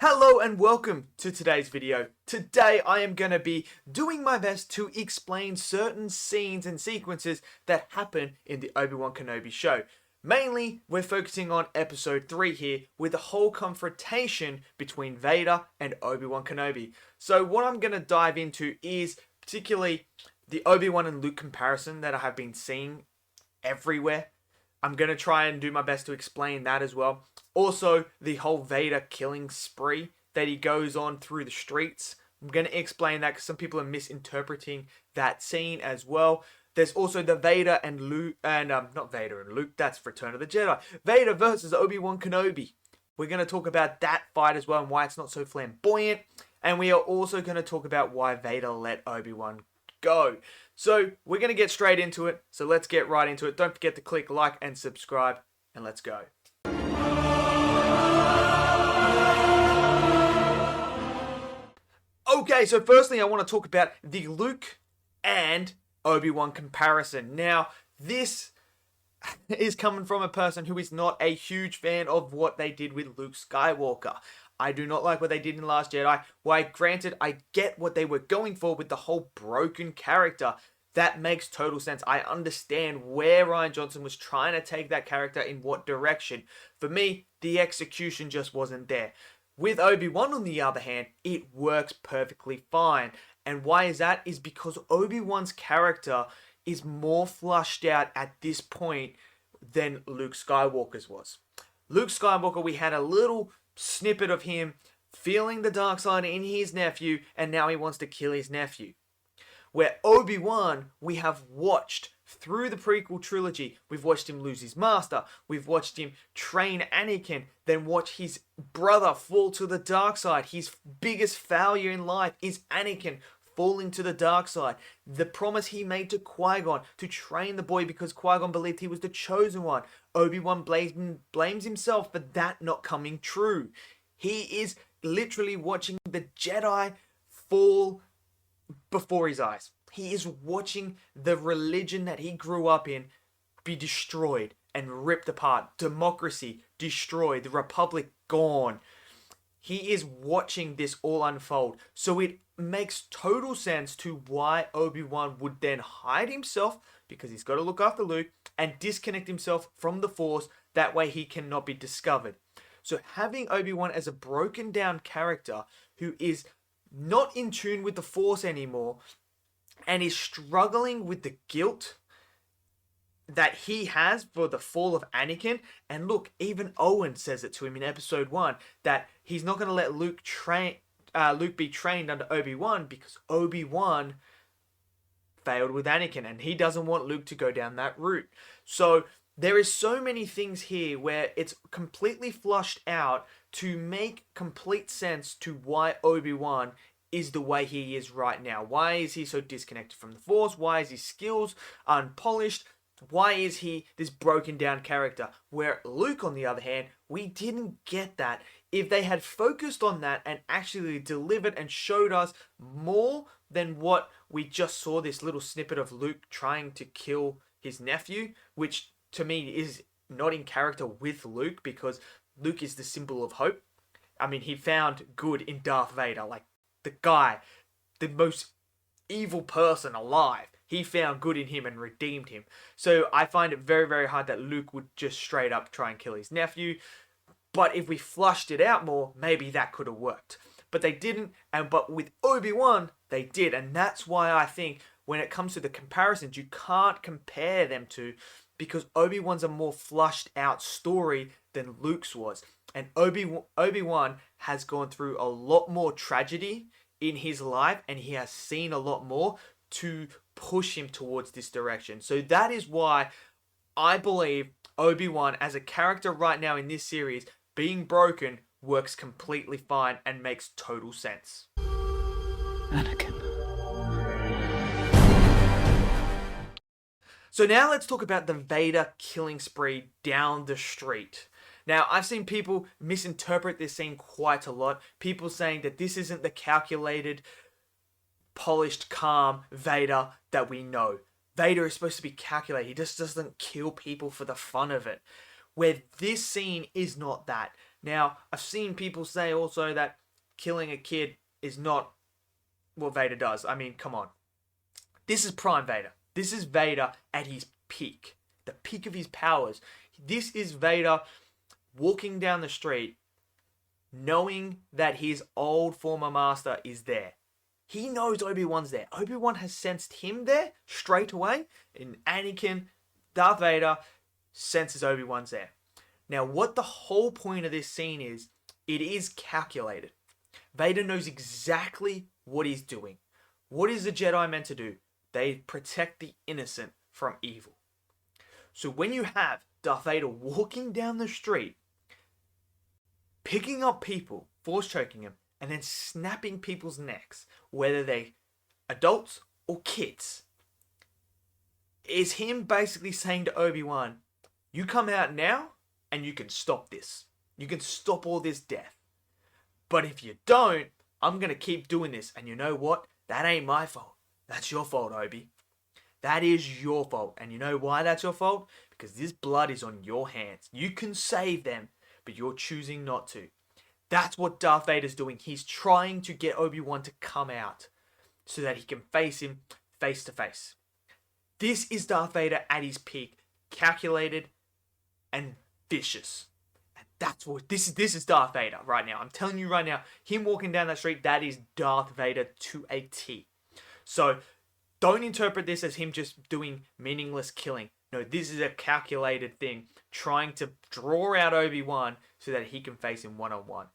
Hello and welcome to today's video. Today I am going to be doing my best to explain certain scenes and sequences that happen in the Obi-Wan Kenobi show. Mainly, we're focusing on episode 3 here with the whole confrontation between Vader and Obi-Wan Kenobi. So what I'm going to dive into is particularly the Obi-Wan and Luke comparison that I have been seeing everywhere. I'm going to try and do my best to explain that as well. Also, the whole Vader killing spree that he goes on through the streets. I'm going to explain that because some people are misinterpreting that scene as well. There's also the Vader and Luke, not Vader and Luke, that's Return of the Jedi. Vader versus Obi-Wan Kenobi. We're going to talk about that fight as well and why it's not so flamboyant. And we are also going to talk about why Vader let Obi-Wan go. So we're going to get straight into it. So let's get right into it. Don't forget to click like and subscribe, and let's go. Okay, so firstly I want to talk about the Luke and Obi-Wan comparison. Now, this is coming from a person who is not a huge fan of what they did with Luke Skywalker. I do not like what they did in Last Jedi. Why, granted, I get what they were going for with the whole broken character. That makes total sense. I understand where Rian Johnson was trying to take that character in what direction. For me, the execution just wasn't there. With Obi-Wan, on the other hand, it works perfectly fine. And why is that? Is because Obi-Wan's character is more flushed out at this point than Luke Skywalker's was. Luke Skywalker, we had a little snippet of him feeling the dark side in his nephew, and now he wants to kill his nephew. Where Obi-Wan, we have watched through the prequel trilogy. We've watched him lose his master. We've watched him train Anakin, then watch his brother fall to the dark side. His biggest failure in life is Anakin falling to the dark side. The promise he made to Qui-Gon to train the boy because Qui-Gon believed he was the chosen one. Obi-Wan blames himself for that not coming true. He is literally watching the Jedi fall before his eyes. He is watching the religion that he grew up in be destroyed and ripped apart. Democracy destroyed. The Republic gone. He is watching this all unfold. So it makes total sense to why Obi-Wan would then hide himself, because he's got to look after Luke, and disconnect himself from the Force. That way he cannot be discovered. So having Obi-Wan as a broken down character who is not in tune with the Force anymore and is struggling with the guilt that he has for the fall of Anakin. And look, even Owen says it to him in episode 1 that he's not going to let Luke be trained under Obi-Wan because Obi-Wan failed with Anakin and he doesn't want Luke to go down that route. So there is so many things here where it's completely flushed out to make complete sense to why Obi-Wan is the way he is right now. Why is he so disconnected from the Force? Why is his skills unpolished? Why is he this broken down character? Where Luke, on the other hand, we didn't get that. If they had focused on that and actually delivered and showed us more than what we just saw, this little snippet of Luke trying to kill his nephew, which to me is not in character with Luke, because Luke is the symbol of hope. I mean, he found good in Darth Vader, like the guy, the most evil person alive. He found good in him and redeemed him. So I find it very, very hard that Luke would just straight up try and kill his nephew. But if we flushed it out more, maybe that could have worked. But they didn't, but with Obi-Wan, they did. And that's why I think when it comes to the comparisons, you can't compare them to, because Obi-Wan's a more flushed out story than Luke's was. And Obi-Wan has gone through a lot more tragedy in his life, and he has seen a lot more to push him towards this direction. So that is why I believe Obi-Wan as a character right now in this series, being broken, works completely fine and makes total sense. Anakin. So now let's talk about the Vader killing spree down the street. Now, I've seen people misinterpret this scene quite a lot. People saying that this isn't the calculated, polished, calm Vader that we know. Vader is supposed to be calculated. He just doesn't kill people for the fun of it. Where this scene is not that. Now, I've seen people say also that killing a kid is not what Vader does. I mean, come on. This is Prime Vader. This is Vader at his peak. The peak of his powers. This is Vader walking down the street knowing that his old former master is there. He knows Obi-Wan's there. Obi-Wan has sensed him there straight away. And Anakin, Darth Vader, senses Obi-Wan's there. Now, what the whole point of this scene is, it is calculated. Vader knows exactly what he's doing. What is the Jedi meant to do? They protect the innocent from evil. So when you have Darth Vader walking down the street, picking up people, force choking them, and then snapping people's necks, whether they adults or kids, is him basically saying to Obi-Wan, you come out now and you can stop this. You can stop all this death. But if you don't, I'm going to keep doing this. And you know what? That ain't my fault. That's your fault, Obi. That is your fault. And you know why that's your fault? Because this blood is on your hands. You can save them, but you're choosing not to. That's what Darth Vader's doing. He's trying to get Obi-Wan to come out so that he can face him face to face. This is Darth Vader at his peak, calculated and vicious. And that's what this is Darth Vader right now. I'm telling you right now, him walking down that street, that is Darth Vader to a T. So don't interpret this as him just doing meaningless killing. No, this is a calculated thing, trying to draw out Obi-Wan so that he can face him one-on-one.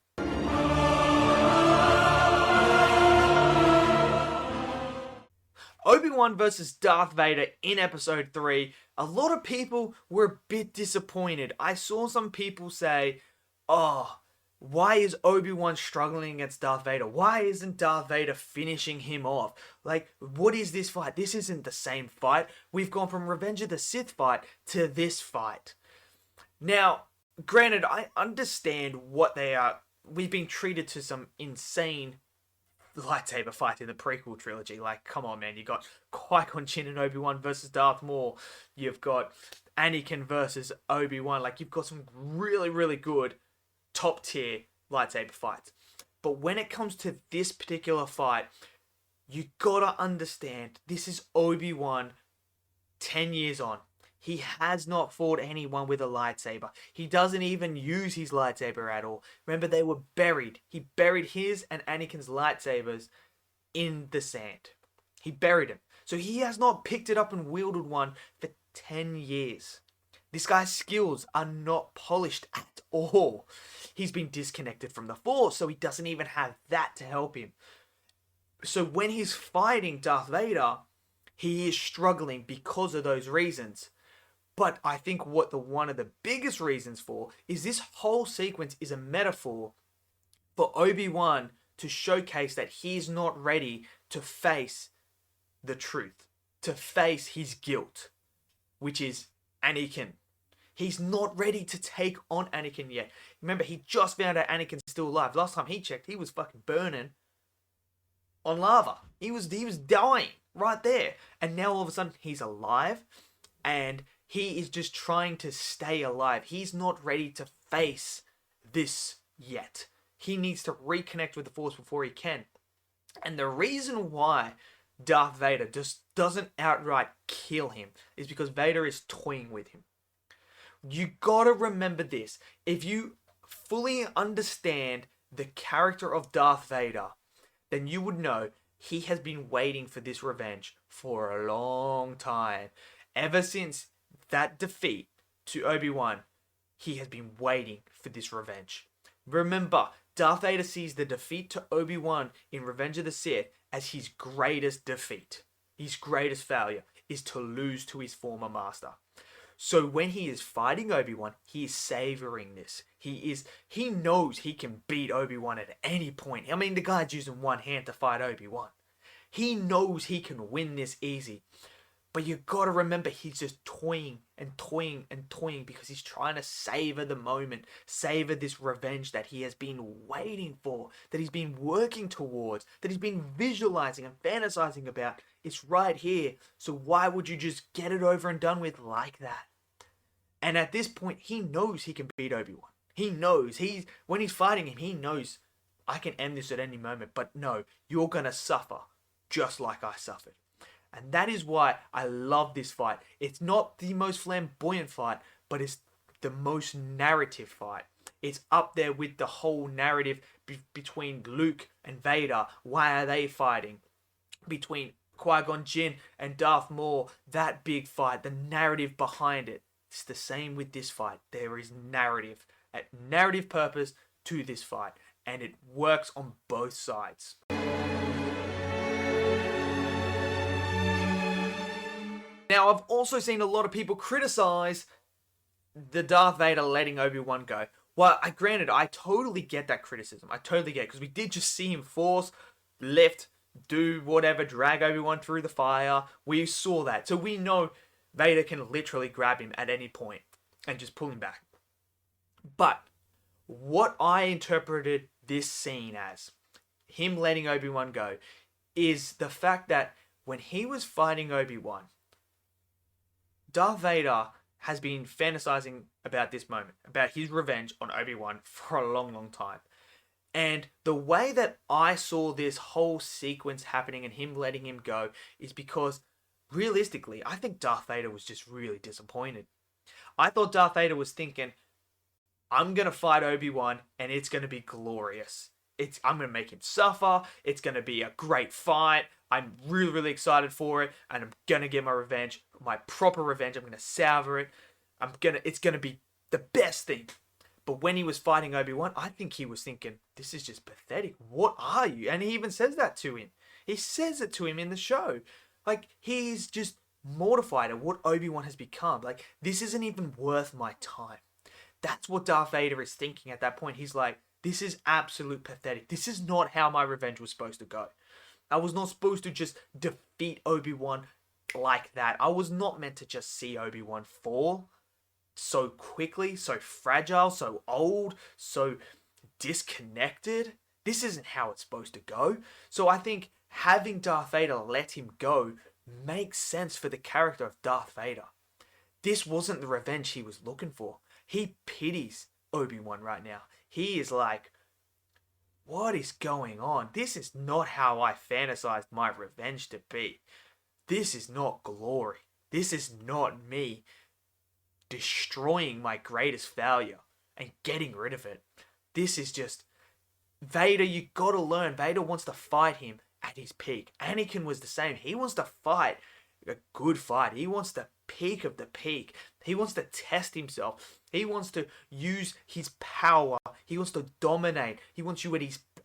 Obi-Wan versus Darth Vader in episode 3. A lot of people were a bit disappointed. I saw some people say, oh, why is Obi-Wan struggling against Darth Vader? Why isn't Darth Vader finishing him off? Like, what is this fight? This isn't the same fight. We've gone from Revenge of the Sith fight to this fight. Now, granted, I understand what they are. We've been treated to some insane lightsaber fight in the prequel trilogy. Like, come on, man. You got Qui-Gon Jinn and Obi-Wan versus Darth Maul. You've got Anakin versus Obi-Wan. Like, you've got some really, really good top tier lightsaber fights. But when it comes to this particular fight, you gotta understand, this is Obi-Wan 10 years on. He has not fought anyone with a lightsaber. He doesn't even use his lightsaber at all. Remember, they were buried. He buried his and Anakin's lightsabers in the sand. He buried them. So he has not picked it up and wielded one for 10 years. This guy's skills are not polished at all. He's been disconnected from the Force, so he doesn't even have that to help him. So when he's fighting Darth Vader, he is struggling because of those reasons. But I think one of the biggest reasons for is this whole sequence is a metaphor for Obi-Wan to showcase that he's not ready to face the truth, to face his guilt, which is Anakin. He's not ready to take on Anakin yet. Remember, he just found out Anakin's still alive. Last time he checked, he was fucking burning on lava. He was dying right there. And now all of a sudden he's alive and he is just trying to stay alive. He's not ready to face this yet. He needs to reconnect with the Force before he can. And the reason why Darth Vader just doesn't outright kill him is because Vader is toying with him. You gotta remember this. If you fully understand the character of Darth Vader, then you would know he has been waiting for this revenge for a long time. Ever since that defeat to Obi-Wan, he has been waiting for this revenge. Remember, Darth Vader sees the defeat to Obi-Wan in Revenge of the Sith as his greatest defeat. His greatest failure is to lose to his former master. So when he is fighting Obi-Wan, he is savoring this. He knows he can beat Obi-Wan at any point. I mean, the guy's using one hand to fight Obi-Wan. He knows he can win this easy. But you gotta remember, he's just toying and toying and toying because he's trying to savor the moment, savor this revenge that he has been waiting for, that he's been working towards, that he's been visualizing and fantasizing about. It's right here. So why would you just get it over and done with like that? And at this point, he knows he can beat Obi-Wan. He knows. When he's fighting him, he knows I can end this at any moment. But no, you're gonna suffer just like I suffered. And that is why I love this fight. It's not the most flamboyant fight, but it's the most narrative fight. It's up there with the whole narrative between Luke and Vader. Why are they fighting? Between Qui-Gon Jinn and Darth Maul, that big fight, the narrative behind it. It's the same with this fight. There is narrative, a narrative purpose to this fight, and it works on both sides. Now, I've also seen a lot of people criticize the Darth Vader letting Obi-Wan go. Well, granted, I totally get that criticism. I totally get it, because we did just see him force left, do whatever, drag Obi-Wan through the fire. We saw that. So we know Vader can literally grab him at any point and just pull him back. But what I interpreted this scene as, him letting Obi-Wan go, is the fact that when he was fighting Obi-Wan, Darth Vader has been fantasizing about this moment, about his revenge on Obi-Wan for a long, long time. And the way that I saw this whole sequence happening and him letting him go is because, realistically, I think Darth Vader was just really disappointed. I thought Darth Vader was thinking, I'm going to fight Obi-Wan and it's going to be glorious. I'm going to make him suffer. It's going to be a great fight. I'm really, really excited for it, and I'm going to get my revenge, my proper revenge. I'm going to savor it. It's going to be the best thing. But when he was fighting Obi-Wan, I think he was thinking, this is just pathetic. What are you? And he even says that to him. He says it to him in the show. Like, he's just mortified at what Obi-Wan has become. Like, this isn't even worth my time. That's what Darth Vader is thinking at that point. He's like, this is absolute pathetic. This is not how my revenge was supposed to go. I was not supposed to just defeat Obi-Wan like that. I was not meant to just see Obi-Wan fall so quickly, so fragile, so old, so disconnected. This isn't how it's supposed to go. So I think having Darth Vader let him go makes sense for the character of Darth Vader. This wasn't the revenge he was looking for. He pities Obi-Wan right now. He is like, what is going on? This is not how I fantasized my revenge to be. This is not glory. This is not me destroying my greatest failure and getting rid of it. This is just Vader. You gotta learn. Vader wants to fight him at his peak. Anakin was the same. He wants to fight a good fight. He wants the peak of the peak. He wants to test himself. He wants to use his power. He wants to dominate. He wants you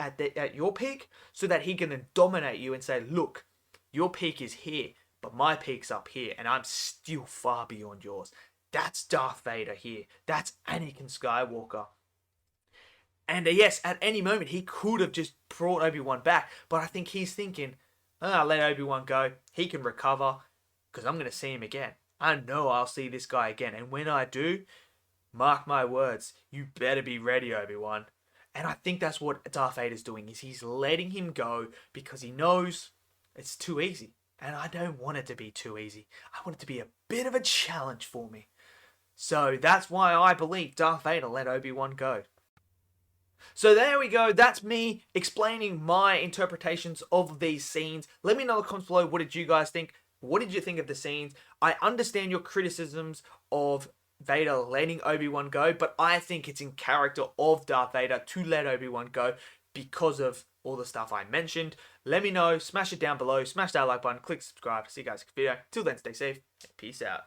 at your peak so that he can then dominate you and say, look, your peak is here, but my peak's up here, and I'm still far beyond yours. That's Darth Vader here. That's Anakin Skywalker. And yes, at any moment, he could have just brought Obi-Wan back, but I think he's thinking, let Obi-Wan go. He can recover, because I'm going to see him again. I know I'll see this guy again, and when I do, mark my words, you better be ready, Obi-Wan. And I think that's what Darth Vader's doing, is he's letting him go because he knows it's too easy. And I don't want it to be too easy. I want it to be a bit of a challenge for me. So that's why I believe Darth Vader let Obi-Wan go. So there we go. That's me explaining my interpretations of these scenes. Let me know in the comments below, what did you guys think? What did you think of the scenes? I understand your criticisms of Vader letting Obi-Wan go, but I think it's in character of Darth Vader to let Obi-Wan go because of all the stuff I mentioned. Let me know. Smash it down below. Smash that like button. Click subscribe. See you guys next video. Till then, stay safe. Peace out.